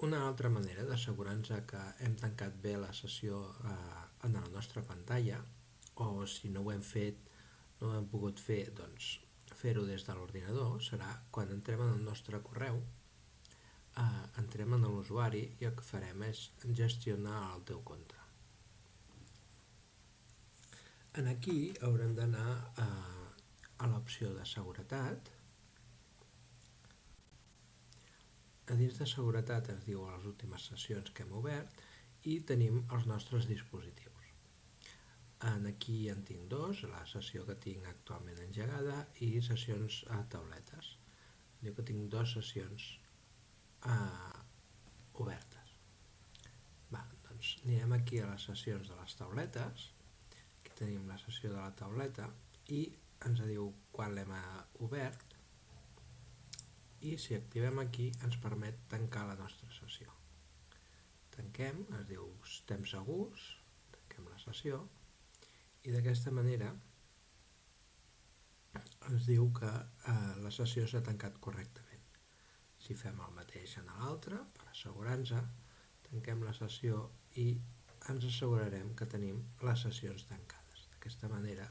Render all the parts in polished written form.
Una altra manera d'assegurar-nos que hem tancat bé la sessió en la nostra pantalla, o si no ho hem fet, no ho hem pogut fer, doncs fer-ho des de l'ordinador, serà quan entrem en el nostre correu, entrem en l'usuari i el que farem és gestionar el teu compte. Aquí haurem d'anar a l'opció de seguretat. A dins de seguretat ens diu les últimes sessions que hem obert i tenim els nostres dispositius. Aquí en tinc dos, la sessió que tinc actualment engegada i sessions a tauletes. Diu que tinc dues sessions obertes. Doncs anirem aquí a les sessions de les tauletes. Aquí tenim la sessió de la tauleta i ens diu quan l'hem obert, i si activem aquí ens permet tancar la nostra sessió. Tanquem, es diu estem segurs, tanquem la sessió i d'aquesta manera ens diu que la sessió s'ha tancat correctament. Si fem el mateix en l'altre, per assegurar-nos, tanquem la sessió i ens assegurarem que tenim les sessions tancades. D'aquesta manera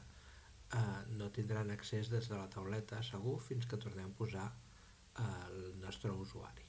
no tindran accés des de la tauleta segur fins que tornem a posar el nostre usuari.